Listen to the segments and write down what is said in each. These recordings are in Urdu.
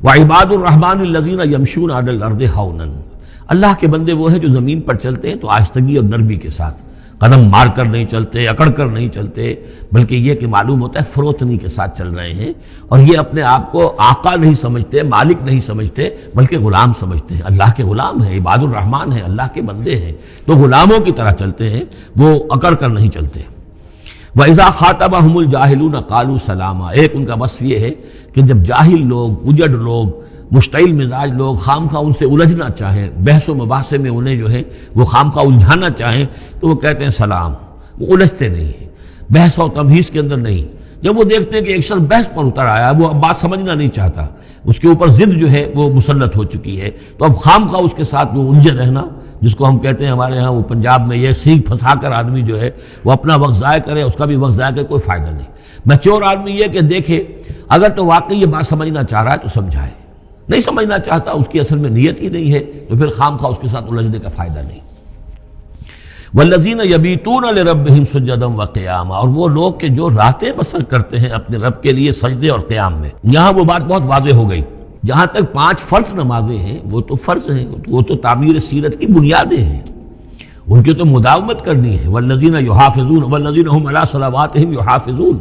وعباد الرحمن الذین یمشون علی الارض ہونا، اللہ کے بندے وہ ہیں جو زمین پر چلتے ہیں تو آہستگی اور نرمی کے ساتھ، قدم مار کر نہیں چلتے، اکڑ کر نہیں چلتے، بلکہ یہ کہ معلوم ہوتا ہے فروتنی کے ساتھ چل رہے ہیں، اور یہ اپنے آپ کو آقا نہیں سمجھتے، مالک نہیں سمجھتے، بلکہ غلام سمجھتے ہیں، اللہ کے غلام ہیں، عباد الرحمن ہیں، اللہ کے بندے ہیں، تو غلاموں کی طرح چلتے ہیں، وہ اکڑ کر نہیں چلتے۔ وَإِذَا خَاطَبَهُمُ الْجَاهِلُونَ قَالُوا سَلَامًا، ایک ان کا وصف یہ ہے کہ جب جاہل لوگ، اجڑ لوگ، مشتعل مزاج لوگ خامخواہ ان سے الجھنا چاہیں، بحث و مباحثے میں انہیں جو ہے وہ خامخواہ الجھانا چاہیں، تو وہ کہتے ہیں سلام، وہ الجھتے نہیں ہیں، بحث و تمہیز کے اندر نہیں۔ جب وہ دیکھتے ہیں کہ ایک شخص بحث پر اتر آیا، وہ اب بات سمجھنا نہیں چاہتا، اس کے اوپر ضد جو ہے وہ مسلط ہو چکی ہے، تو اب خامخواہ اس کے ساتھ وہ الجھے رہنا، جس کو ہم کہتے ہیں ہمارے ہاں وہ پنجاب میں یہ سینگ پھنسا کر آدمی جو ہے وہ اپنا وقت ضائع کرے، اس کا بھی وقت ضائع کرے، کوئی فائدہ نہیں۔ میچور آدمی یہ کہ دیکھے اگر تو واقعی یہ بات سمجھنا چاہ رہا ہے تو سمجھائے، نہیں سمجھنا چاہتا، اس کی اصل میں نیت ہی نہیں ہے، تو پھر خامخواہ اس کے ساتھ الجھنے کا فائدہ نہیں۔ والذین یبیتون لربہم سجدا وقیاما، اور وہ لوگ کہ جو راتیں بسر کرتے ہیں اپنے رب کے لیے سجدے اور قیام میں۔ یہاں وہ بات بہت واضح ہو گئی، جہاں تک 5 فرض نمازیں ہیں وہ تو فرض ہیں، وہ تو تعمیر سیرت کی بنیادیں ہیں، ان کی تو مداومت کرنی ہے۔ والذین یحافظون والذین هم علی صلواتہم یحافظون،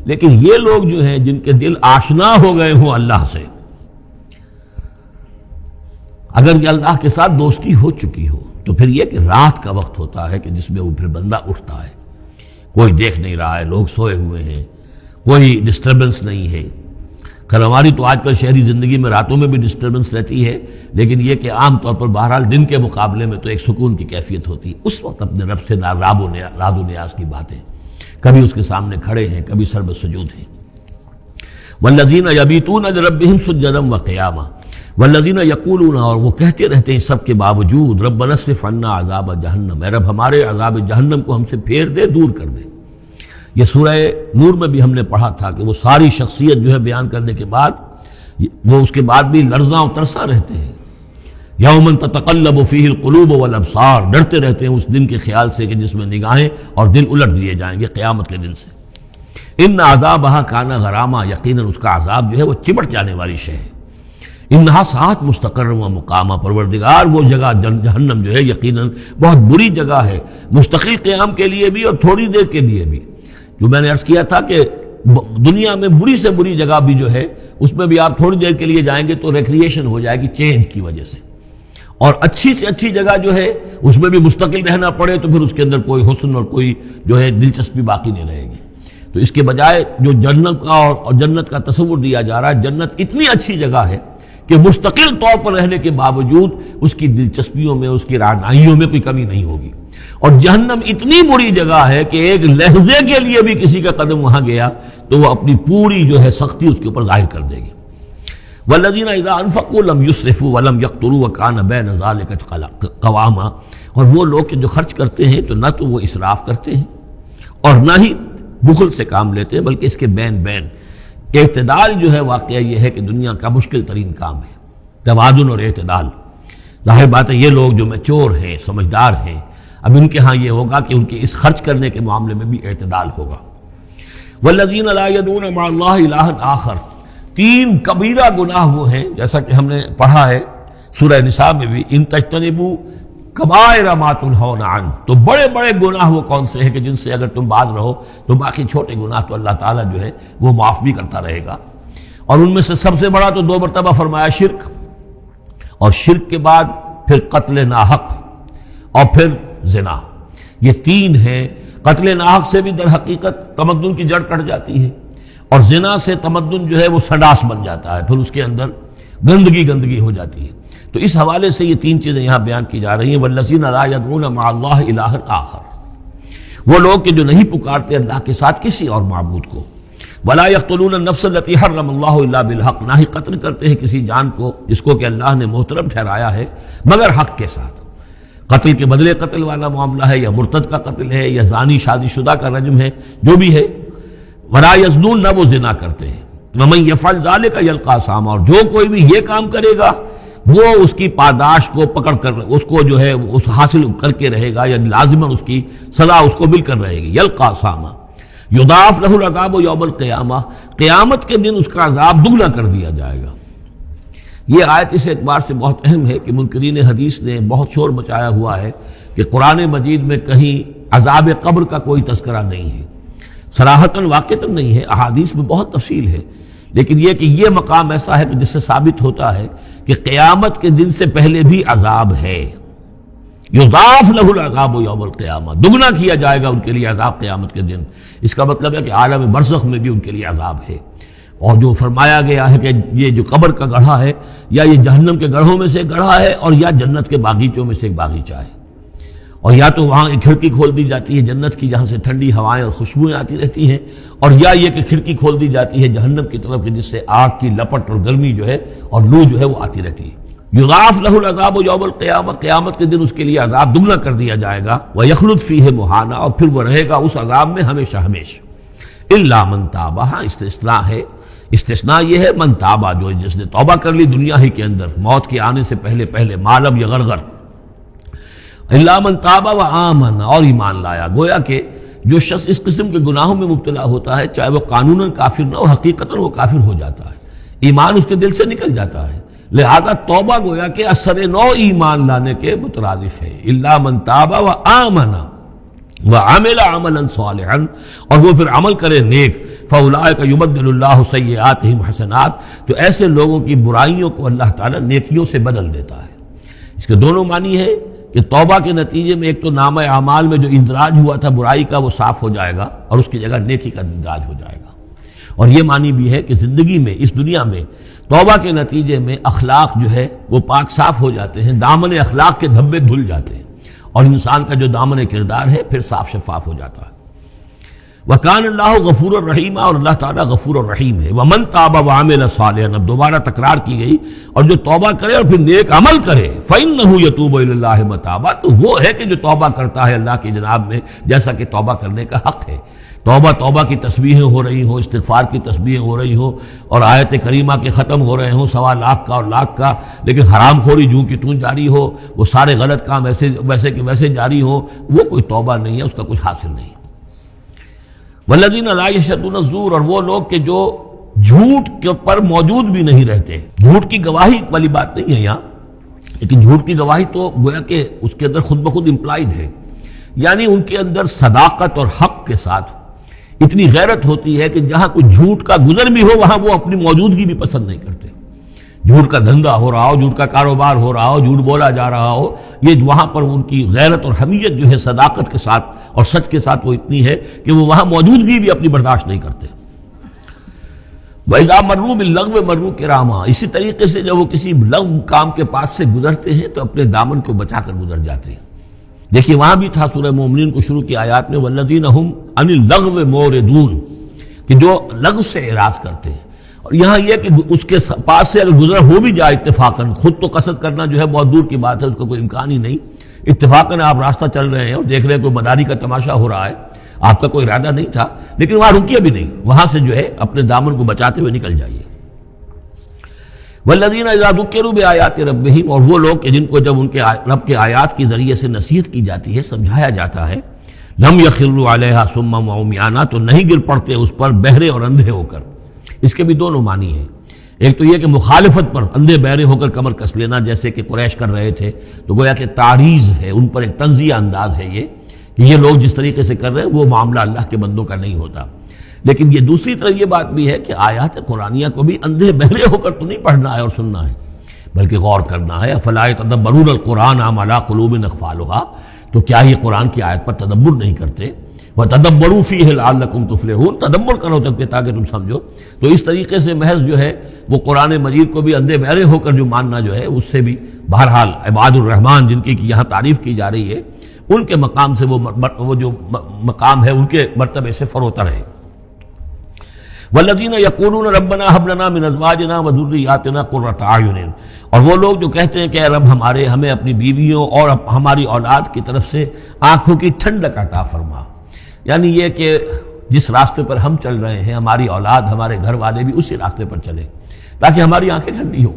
لیکن یہ لوگ جو ہیں جن کے دل آشنا ہو گئے ہوں اللہ سے، اگر یہ اللہ کے ساتھ دوستی ہو چکی ہو، تو پھر یہ کہ رات کا وقت ہوتا ہے کہ جس میں وہ پھر بندہ اٹھتا ہے، کوئی دیکھ نہیں رہا ہے، لوگ سوئے ہوئے ہیں، کوئی ڈسٹربنس نہیں ہے۔ خیر ہماری تو آج کل شہری زندگی میں راتوں میں بھی ڈسٹربنس رہتی ہے، لیکن یہ کہ عام طور پر بہرحال دن کے مقابلے میں تو ایک سکون کی کیفیت ہوتی ہے، اس وقت اپنے رب سے راز و نیاز کی باتیں، کبھی اس کے سامنے کھڑے ہیں، کبھی سر بسجود ہیں۔ والذین یبیتون لربہم سجدا وقیاما والذین یقولون، اور وہ کہتے رہتے ہیں سب کے باوجود، ربنا اصرف عنا عذاب جہنم، اے رب ہمارے عذاب جہنم کو ہم سے پھیر دے، دور کر دے۔ یہ سورہ نور میں بھی ہم نے پڑھا تھا کہ وہ ساری شخصیت جو ہے بیان کرنے کے بعد وہ اس کے بعد بھی لرزاں و ترساں رہتے ہیں۔ یوما تتقلب فیہ القلوب والابصار، ڈرتے رہتے ہیں اس دن کے خیال سے کہ جس میں نگاہیں اور دل الٹ دیے جائیں گے قیامت کے دن سے۔ ان عذابہا کان غراما، یقیناً اس کا عذاب جو ہے وہ چمٹ جانے والی شے ہے۔ انہا ساعت مستقر و مقامہ، پروردگار وہ جگہ جہنم جو ہے یقیناً بہت بری جگہ ہے، مستقل قیام کے لیے بھی اور تھوڑی دیر کے لیے بھی۔ جو میں نے عرض کیا تھا کہ دنیا میں بری سے بری جگہ بھی جو ہے اس میں بھی آپ تھوڑی دیر کے لیے جائیں گے تو ریکریشن ہو جائے گی چینج کی وجہ سے، اور اچھی سے اچھی جگہ جو ہے اس میں بھی مستقل رہنا پڑے تو پھر اس کے اندر کوئی حسن اور کوئی جو ہے دلچسپی باقی نہیں رہے گی۔ تو اس کے بجائے جو جنت کا اور جنت کا تصور دیا جا رہا ہے، جنت اتنی اچھی جگہ ہے کہ مستقل طور پر رہنے کے باوجود اس کی دلچسپیوں میں، اس کی رعنائیوں میں کوئی کمی نہیں ہوگی، اور جہنم اتنی بری جگہ ہے کہ ایک لحظے کے لیے بھی کسی کا قدم وہاں گیا تو وہ اپنی پوری جو ہے سختی اس کے اوپر ظاہر کر دے گی۔ والذین اذا انفقوا لم یسرفوا ولم یقتروا وکان بین ذلک قواما، اور وہ لوگ کہ جو خرچ کرتے ہیں تو نہ تو وہ اسراف کرتے ہیں اور نہ ہی بخل سے کام لیتے ہیں، بلکہ اس کے بین بین اعتدال جو ہے واقعہ یہ ہے کہ دنیا کا مشکل ترین کام ہے، توازن اور اعتدال۔ ظاہر بات ہے یہ لوگ جو میچور ہیں، سمجھدار ہیں، اب ان کے ہاں یہ ہوگا کہ ان کے اس خرچ کرنے کے معاملے میں بھی اعتدال ہوگا۔ والذین لا یدعون مع اللہ الہا آخر، 3 کبیرہ گناہ وہ ہیں جیسا کہ ہم نے پڑھا ہے سورہ نساء میں بھی، ان تجتنبوا کبائر ما تنہون عنہ، تو بڑے بڑے گناہ وہ کون سے ہیں کہ جن سے اگر تم باز رہو تو باقی چھوٹے گناہ تو اللہ تعالیٰ جو ہے وہ معاف بھی کرتا رہے گا۔ اور ان میں سے سب سے بڑا تو 2 مرتبہ فرمایا شرک، اور شرک کے بعد پھر قتل ناحق اور پھر زنا، یہ 3 ہیں۔ قتل ناحق سے بھی در حقیقت تمدن کی جڑ کٹ جاتی ہے، اور زنا سے تمدن جو ہے وہ سڈاس بن جاتا ہے، پھر اس کے اندر گندگی ہو جاتی ہے۔ تو اس حوالے سے یہ 3 چیزیں یہاں بیان کی جا رہی ہیں۔ والذین لا یدعون مع اللہ الہا آخر، وہ لوگ کہ جو نہیں پکارتے اللہ کے ساتھ کسی اور معبود کو۔ ولا یقتلون النفس التي حرم اللہ الا بالحق، نہ ہی قتل کرتے ہیں کسی جان کو جس کو کہ اللہ نے محترم ٹھہرایا ہے مگر حق کے ساتھ۔ قتل کے بدلے قتل والا معاملہ ہے، یا مرتد کا قتل ہے، یا زانی شادی شدہ کا رجم ہے، جو بھی ہے۔ ولا یزنون، نہ وہ زنا کرتے ہیں۔ ومن یفعل ذلک یلقى اثاما، اور جو کوئی بھی یہ کام کرے گا وہ اس کی پاداش کو پکڑ کر اس کو جو ہے اس حاصل کر کے رہے گا، یعنی لازماً اس کی سزا اس کو مل کر رہے گی۔ یلقى اثاما یضاعف له العذاب یوم القیامہ، قیامت کے دن اس کا عذاب دگنا کر دیا جائے گا۔ یہ آیت اس اعتبار سے بہت اہم ہے کہ منکرین حدیث نے بہت شور مچایا ہوا ہے کہ قرآن مجید میں کہیں عذاب قبر کا کوئی تذکرہ نہیں ہے، صراحتاً واقعتاً نہیں ہے، احادیث میں بہت تفصیل ہے، لیکن یہ کہ یہ مقام ایسا ہے کہ جس سے ثابت ہوتا ہے کہ قیامت کے دن سے پہلے بھی عذاب ہے، یضاعف لہ العذاب یوم القیامہ، دگنا کیا جائے گا ان کے لیے عذاب قیامت کے دن۔ اس کا مطلب ہے کہ عالم برزخ میں بھی ان کے لیے عذاب ہے۔ اور جو فرمایا گیا ہے کہ یہ جو قبر کا گڑھا ہے یا یہ جہنم کے گڑھوں میں سے ایک گڑھا ہے اور یا جنت کے باغیچوں میں سے ایک باغیچہ ہے، اور یا تو وہاں ایک کھڑکی کھول دی جاتی ہے جنت کی جہاں سے ٹھنڈی ہوائیں اور خوشبوئیں آتی رہتی ہیں، اور یا یہ کہ کھڑکی کھول دی جاتی ہے جہنم کی طرف کہ جس سے آگ کی لپٹ اور گرمی جو ہے اور لو جو ہے وہ آتی رہتی ہے۔ یضاعف لہ العذاب یوم القیامہ، قیامت کے دن اس کے لیے عذاب دگنا کر دیا جائے گا، ویخلد فیہ مہانا، اور پھر وہ رہے گا اس عذاب میں ہمیشہ ہمیشہ۔ الا من تاب، ہاں استثناء ہے، استثناء یہ ہے من تابہ، جو جس نے توبہ کر لی دنیا ہی کے اندر موت کے آنے سے پہلے ما لم یغرغر، الا من تابہ و آمن، اور ایمان لایا۔ گویا کہ جو شخص اس قسم کے گناہوں میں مبتلا ہوتا ہے چاہے وہ قانوناً کافر نہ ہو، حقیقتاً وہ کافر ہو جاتا ہے، ایمان اس کے دل سے نکل جاتا ہے، لہذا توبہ گویا کہ اثر نو ایمان لانے کے مترادف ہے۔ الا من تابہ و آمن وعمل عملا صالحا، اور وہ پھر عمل کرے نیک، فاولئک یبدل اللہ سیئاتہم حسنات، تو ایسے لوگوں کی برائیوں کو اللہ تعالیٰ نیکیوں سے بدل دیتا ہے۔ اس کے دونوں معنی ہے کہ توبہ کے نتیجے میں ایک تو نامہ اعمال میں جو اندراج ہوا تھا برائی کا وہ صاف ہو جائے گا اور اس کی جگہ نیکی کا اندراج ہو جائے گا، اور یہ معنی بھی ہے کہ زندگی میں اس دنیا میں توبہ کے نتیجے میں اخلاق جو ہے وہ پاک صاف ہو جاتے ہیں، دامن اخلاق کے دھبے دھل جاتے ہیں، اور انسان کا جو دامن کردار ہے پھر صاف شفاف ہو جاتا ہے۔ وَكَانَ اللَّهُ غَفُورًا رَحِيمًا، اور اللہ تعالیٰ غفور الرحیم ہے۔ وَمَن تَابَ وَعَمِلَ صَالِحًا، اب دوبارہ تکرار کی گئی، اور جو توبہ کرے اور پھر نیک عمل کرے، فَإِنَّهُ يَتُوبُ إِلَى اللَّهِ مَتَابًا، تو وہ ہے کہ جو توبہ کرتا ہے اللہ کی جناب میں جیسا کہ توبہ کرنے کا حق ہے۔ توبہ کی تسبیحیں ہو رہی ہوں، استغفار کی تسبیحیں ہو رہی ہوں، اور آیت کریمہ کے ختم ہو رہے ہوں 1.25 لاکھ کا اور لاکھ کا، لیکن حرام خوری جوں کی توں جاری ہو، وہ سارے غلط کام ویسے کہ ویسے جاری ہوں، وہ کوئی توبہ نہیں ہے، اس کا کچھ حاصل نہیں۔ والذین لا یشهدون الزور، اور وہ لوگ کہ جو جھوٹ کے پر موجود بھی نہیں رہتے، جھوٹ کی گواہی والی بات نہیں ہے یہاں، لیکن جھوٹ کی گواہی تو گویا کہ اس کے اندر خود بخود امپلائڈ ہے، یعنی ان کے اندر صداقت اور حق کے ساتھ اتنی غیرت ہوتی ہے کہ جہاں کوئی جھوٹ کا گزر بھی ہو وہاں وہ اپنی موجودگی بھی پسند نہیں کرتے۔ جھوٹ کا دھندا ہو رہا ہو، جھوٹ کا کاروبار ہو رہا ہو، جھوٹ بولا جا رہا ہو، یہ وہاں پر ان کی غیرت اور حمیت جو ہے صداقت کے ساتھ اور سچ کے ساتھ وہ اتنی ہے کہ وہ وہاں موجودگی بھی اپنی برداشت نہیں کرتے۔ وَإِذَا مَرُّوا بِاللَّغْوِ مَرُّوا كِرَامًا، اسی طریقے سے جب وہ کسی لغو کام کے پاس سے گزرتے ہیں تو اپنے دامن کو بچا کر گزر جاتے ہیں۔ دیکھیے وہاں بھی تھا سورہ مومنین کو شروع کی آیات میں وَالَّذِينَ هُمْ عَنِ اللَّغْوِ مُعْرِضُونَ، کہ جو لغو سے اعراض کرتے ہیں، اور یہاں یہ کہ اس کے پاس سے اگر گزر ہو بھی جائے اتفاقاً، خود تو قصد کرنا جو ہے بہت دور کی بات ہے، اس کا کوئی امکان ہی نہیں، اتفاقاً آپ راستہ چل رہے ہیں اور دیکھ رہے ہیں کوئی مداری کا تماشا ہو رہا ہے، آپ کا کوئی ارادہ نہیں تھا، لیکن وہاں رکیے بھی نہیں، وہاں سے جو ہے اپنے دامن کو بچاتے ہوئے نکل جائیے۔ والذین اذا ذکروا بآیات ربہم، اور وہ لوگ کہ جن کو جب ان کے رب کے آیات کے ذریعے سے نصیحت کی جاتی ہے، سمجھایا جاتا ہے، لم یخروا علیہا صما وعمیانا، تو نہیں گر پڑتے اس پر بہرے اور اندھے ہو کر۔ اس کے بھی دونوں معنی ہیں، ایک تو یہ کہ مخالفت پر اندھے بہرے ہو کر کمر کس لینا جیسے کہ قریش کر رہے تھے، تو گویا کہ تعریض ہے، ان پر ایک تنزیہ انداز ہے یہ کہ یہ لوگ جس طریقے سے کر رہے ہیں وہ معاملہ اللہ کے بندوں کا نہیں ہوتا۔ لیکن یہ دوسری طرف یہ بات بھی ہے کہ آیات قرآنیہ کو بھی اندھے بہرے ہو کر تو نہیں پڑھنا ہے اور سننا ہے، بلکہ غور کرنا ہے۔ افلا یتدبرون القرآن ام علی قلوب اقفالها، تو کیا یہ قرآن کی آیت پر تدبر نہیں کرتے؟ وَتَدَبَّرُوا فِيهِ لَعَلَّكُمْ تُفْلِحُونَ، تدبر کرو تاکہ تم سمجھو۔ تو اس طریقے سے محض جو ہے وہ قرآن مجید کو بھی اندھے بہرے ہو کر جو ماننا جو ہے اس سے بھی بہرحال عباد الرحمن جن کی یہاں تعریف کی جا رہی ہے ان کے مقام سے وہ جو مقام ہے ان کے مرتبے سے فروتر ہے۔ وَالَّذِينَ يَقُولُونَ رَبَّنَا هَبْ لَنَا مِنْ أَزْوَاجِنَا وَذُرِّيَّاتِنَا قُرَّةَ أَعْيُنٍ، اور وہ لوگ جو کہتے ہیں کہ اے رب ہمیں اپنی بیویوں اور ہماری اولاد کی طرف سے آنکھوں کی ٹھنڈک عطا فرما، یعنی یہ کہ جس راستے پر ہم چل رہے ہیں ہماری اولاد ہمارے گھر والے بھی اسی راستے پر چلیں تاکہ ہماری آنکھیں ٹھنڈی ہوں۔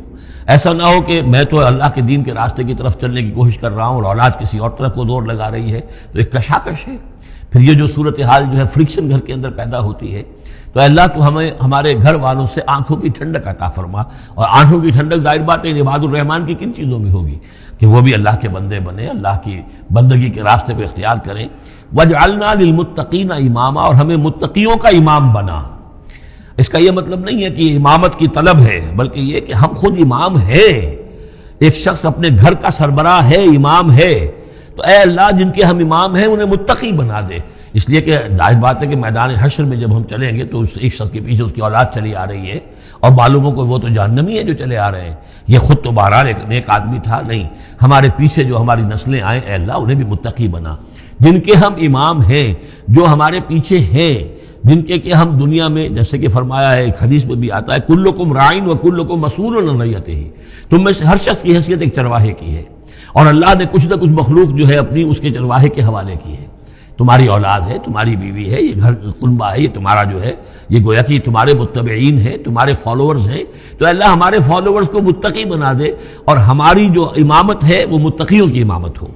ایسا نہ ہو کہ میں تو اللہ کے دین کے راستے کی طرف چلنے کی کوشش کر رہا ہوں اور اولاد کسی اور طرف کو دور لگا رہی ہے، تو ایک کشاکش ہے۔ پھر یہ جو صورتحال جو ہے فرکشن گھر کے اندر پیدا ہوتی ہے، تو اللہ تو ہمیں ہمارے گھر والوں سے آنکھوں کی ٹھنڈک عطا فرما، اور آنکھوں کی ٹھنڈک ظاہر بات ہے عباد الرحمن کی کن چیزوں میں ہوگی کہ وہ بھی اللہ کے بندے بنے، اللہ کی بندگی کے راستے پہ اختیار کریں۔ وَجْعَلْنَا لِلْمُتَّقِينَ اماما، اور ہمیں متقیوں کا امام بنا۔ اس کا یہ مطلب نہیں ہے کہ یہ امامت کی طلب ہے، بلکہ یہ کہ ہم خود امام ہیں۔ ایک شخص اپنے گھر کا سربراہ ہے، امام ہے، تو اے اللہ جن کے ہم امام ہیں انہیں متقی بنا دے۔ اس لیے کہ ظاہر بات ہے کہ میدان حشر میں جب ہم چلیں گے تو اس ایک شخص کے پیچھے اس کی اولاد چلی آ رہی ہے، اور معلوموں کو وہ تو جہنمی ہے جو چلے آ رہے ہیں، یہ خود تو بہرحال ایک نیک آدمی تھا، نہیں، ہمارے پیچھے جو ہماری نسلیں آئیں اے اللہ انہیں بھی متقی بنا۔ جن کے ہم امام ہیں، جو ہمارے پیچھے ہیں، جن کے کہ ہم دنیا میں جیسے کہ فرمایا ہے، ایک حدیث میں بھی آتا ہے کلکم راعٍ وکلکم مسئول عن رعیتہ، تم میں سے ہر شخص کی حیثیت ایک چرواہے کی ہے، اور اللہ نے کچھ نہ کچھ مخلوق جو ہے اپنی اس کے چرواہے کے حوالے کی ہے۔ تمہاری اولاد ہے، تمہاری بیوی ہے، یہ گھر کنبہ ہے، یہ تمہارا جو ہے یہ گویا کہ تمہارے متبعین ہیں، تمہارے فالوورز ہیں، تو اللہ ہمارے فالوورز کو متقی بنا دے، اور ہماری جو امامت ہے وہ متقیوں کی امامت ہو۔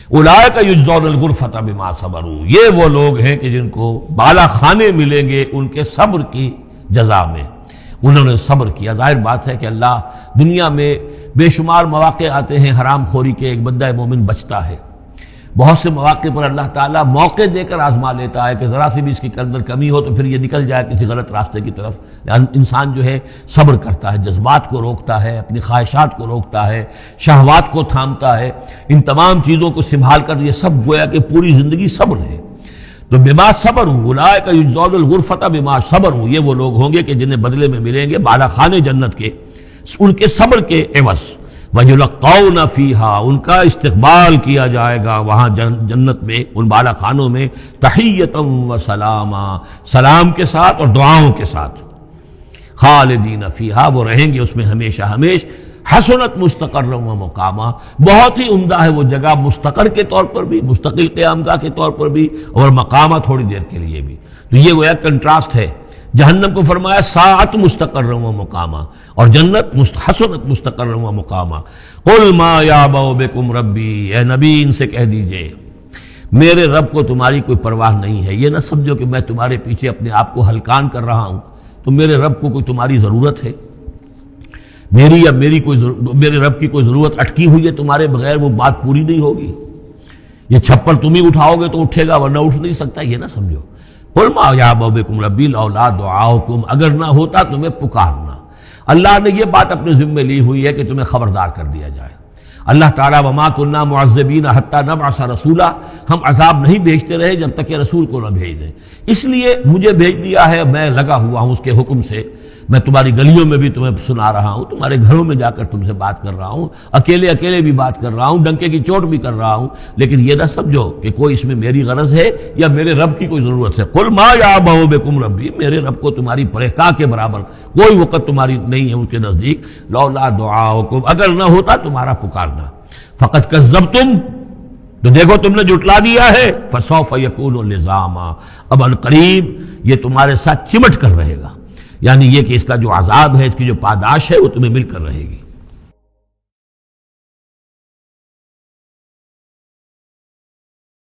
اولئک یجزون الغرفۃ بما صبروا، یہ وہ لوگ ہیں کہ جن کو بالا خانے ملیں گے ان کے صبر کی جزا میں، انہوں نے صبر کیا۔ ظاہر بات ہے کہ اللہ دنیا میں بے شمار مواقع آتے ہیں حرام خوری کے، ایک بندہ مومن بچتا ہے، بہت سے مواقع پر اللہ تعالیٰ موقع دے کر آزما لیتا ہے کہ ذرا سی بھی اس کے اندر کمی ہو تو پھر یہ نکل جائے کسی غلط راستے کی طرف۔ انسان جو ہے صبر کرتا ہے، جذبات کو روکتا ہے، اپنی خواہشات کو روکتا ہے، شہوات کو تھامتا ہے، ان تمام چیزوں کو سنبھال کر یہ سب گویا کہ پوری زندگی صبر ہے۔ تو بما صبروا اولئک یجزون الغرفۃ بما صبروا، یہ وہ لوگ ہوں گے کہ جنہیں بدلے میں ملیں گے بالا خانے جنت کے ان کے صبر کے عوض۔ وَيُلَقَّوْنَ فِيهَا، ان کا استقبال کیا جائے گا وہاں جنت میں، ان بالا خانوں میں، تحیۃ وسلاما، سلام کے ساتھ اور دعاؤں کے ساتھ۔ خالدین فیہا، وہ رہیں گے اس میں ہمیشہ ہمیش۔ حسنت مستقرا و مقاما، بہت ہی عمدہ ہے وہ جگہ، مستقر کے طور پر بھی، مستقل قیام گاہ کے طور پر بھی، اور مقامہ تھوڑی دیر کے لیے بھی۔ تو یہ وہ ایک کنٹراسٹ ہے۔ جہنم کو فرمایا ساعت مستقرا و مقاما، اور جنت حسنت مستقرا و مقاما۔ قل ما یعبأ بکم ربی، اے نبی ان سے کہہ دیجئے میرے رب کو تمہاری کوئی پرواہ نہیں ہے۔ یہ نہ سمجھو کہ میں تمہارے پیچھے اپنے آپ کو ہلکان کر رہا ہوں، تو میرے رب کو کوئی تمہاری ضرورت ہے؟ میری یا میرے رب کی کوئی ضرورت اٹکی ہوئی ہے تمہارے بغیر، وہ بات پوری نہیں ہوگی؟ یہ چھپر تم ہی اٹھاؤ گے تو اٹھے گا، ورنہ اٹھ نہیں سکتا، یہ نہ سمجھو۔ قل ما یعبأ بکم ربی لولا دعاؤکم، اگر نہ ہوتا تمہیں پکارنا۔ اللہ نے یہ بات اپنے ذمے لی ہوئی ہے کہ تمہیں خبردار کر دیا جائے۔ اللہ تعالیٰ وما کنا معذبین حتی نبعث رسولا، ہم عذاب نہیں بھیجتے رہے جب تک کہ رسول کو نہ بھیج دیں، اس لیے مجھے بھیج دیا ہے، میں لگا ہوا ہوں اس کے حکم سے، میں تمہاری گلیوں میں بھی تمہیں سنا رہا ہوں، تمہارے گھروں میں جا کر تم سے بات کر رہا ہوں، اکیلے اکیلے بھی بات کر رہا ہوں، ڈنکے کی چوٹ بھی کر رہا ہوں، لیکن یہ نہ سمجھو کہ کوئی اس میں میری غرض ہے یا میرے رب کی کوئی ضرورت ہے۔ قل ما یعبأ بکم ربی، میرے رب کو تمہاری پرہکا کے برابر کوئی وقت تمہاری نہیں ہے ان کے نزدیک، لولا دعاؤکم، اگر نہ ہوتا تمہارا پکارنا، فقد کذبتم، تو دیکھو تم نے جھٹلا دیا ہے، فسوف یکون لزاما، اب عنقریب یہ تمہارے ساتھ چمٹ کر رہے گا، یعنی یہ کہ اس کا جو عذاب ہے، اس کی جو پاداش ہے وہ تمہیں مل کر رہے گی۔